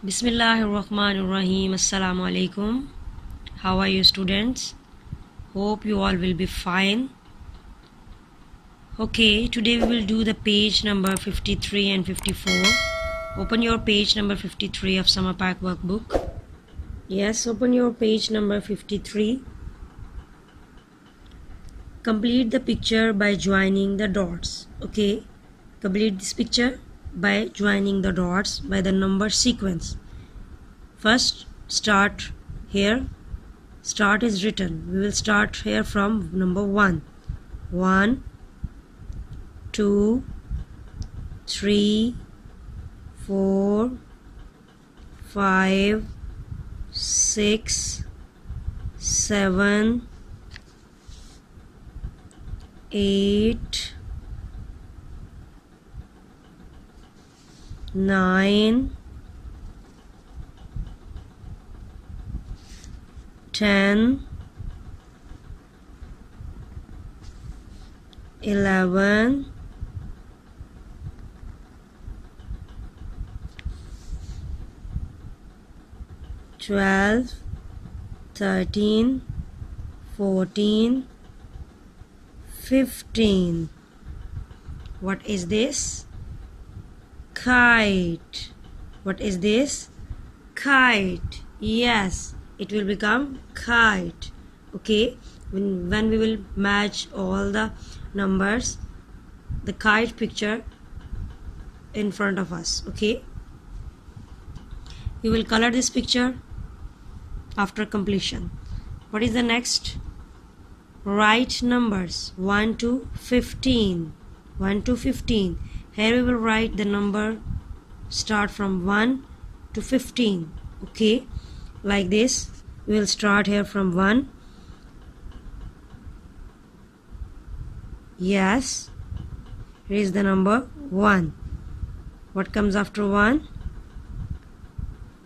Bismillahirrahmanirrahim. Assalamu alaikum. How are you, students? Hope you all will be fine. Okay, today we will do the page number 53 and 54. Open your page number 53 of Summer Pack Workbook. Yes, open your page number 53. Complete the picture by joining the dots. Okay, complete this picture by joining the dots by the number sequence. First, start here. Start is written. We will start here from number 1. 1, 2, 3, 4, 5, 6, 7, 8, 9, 10, 11, 12, 13, 14, 15. What is this? Kite. What is this? Kite. Yes, it will become kite. Okay, when we will match all the numbers, the kite picture in front of us. Okay, we will color this picture after completion. What is the next? Write numbers 1 to 15. 1 to 15. Here we will write the number start from 1 to 15. Okay, like this. We will start here from 1. Yes, here is the number 1. What comes after 1?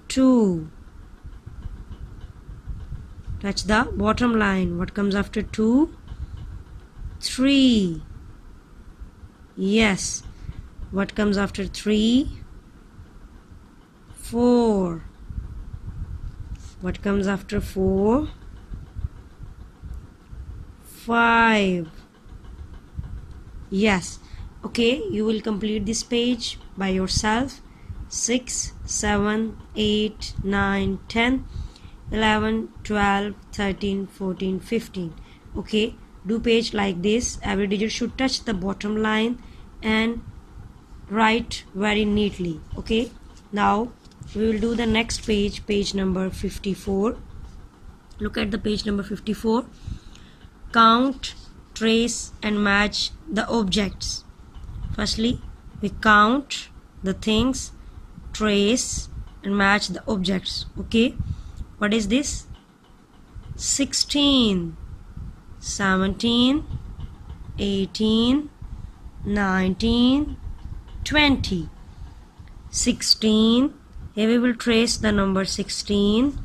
2. Touch the bottom line. What comes after 2? 3. Yes. What comes after 3? 4. What comes after 4? 5. Yes. Okay, you will complete this page by yourself. 6, 7, 8, 9, 10, 11, 12, 13, 14, 15. Okay, do page like this. Every digit should touch the bottom line and write very neatly. Okay, now we will do the next page, page number 54. Look at the page number 54. Count, trace and match the objects. Firstly, we count the things, trace and match the objects. Okay, what is this? 16, 17, 18, 19, 20. 16. Here we will trace the number 16.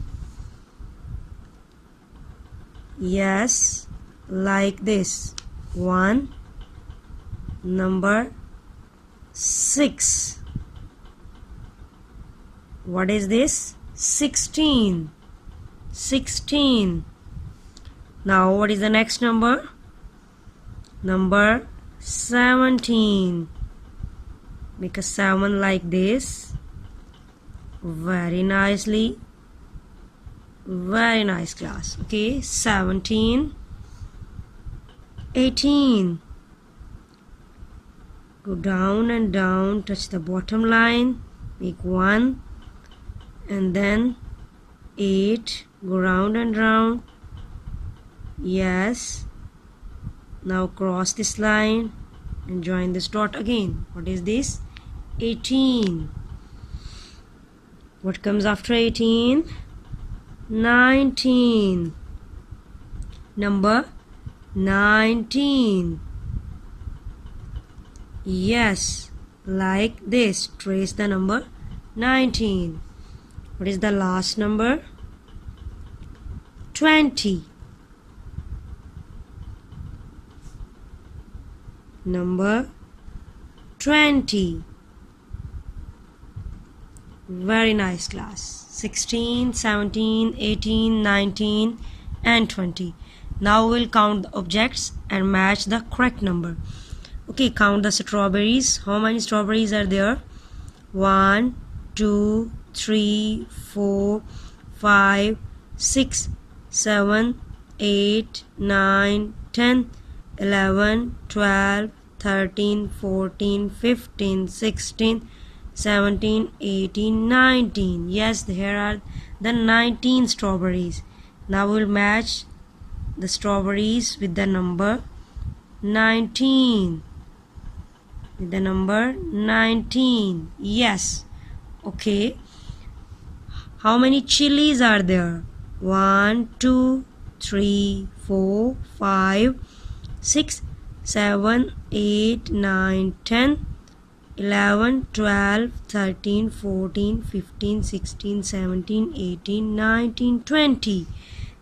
Yes, like this. 1, number 6. What is this? 16. 16. Now what is the next number? Number 17. Make a 7 like this. Very nicely. Very nice, class. Okay, 17. 18. Go down and down, touch the bottom line, make 1, and then 8. Go round and round. Yes. Now cross this line and join this dot again. What is this? 18. What comes after 18? 19. Number 19. Yes, like this. Trace the number 19. What is the last number? 20. Number 20. Very nice class. 16, 17, 18, 19 and 20. Now we'll count the objects and match the correct number. Okay, count the strawberries. How many strawberries are there? 1, 2, 3, 4, 5, 6, 7, 8, 9, 10, 11, 12, 13, 14, 15, 16, 17, 18, 19. Yes, here are the 19 strawberries. Now we'll match the strawberries with the number 19. With the number 19. Yes. Okay. How many chilies are there? 1, 2, 3, 4, 5, 6, 7, 8, 9, 10, 11, 12, 13, 14, 15, 16, 17, 18, 19, 20.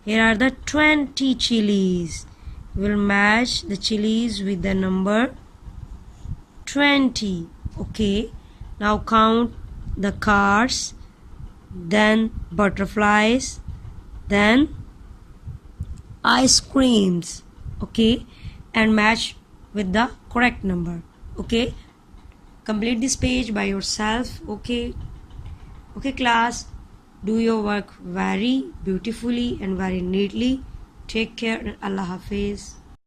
Here are the 20 chilies. We'll match the chilies with the number 20. Okay. Now count the cars, then butterflies, then ice creams. Okay. And match with the correct number. Okay. Complete this page by yourself. Okay class, do your work very beautifully and very neatly. Take care and Allah Hafiz.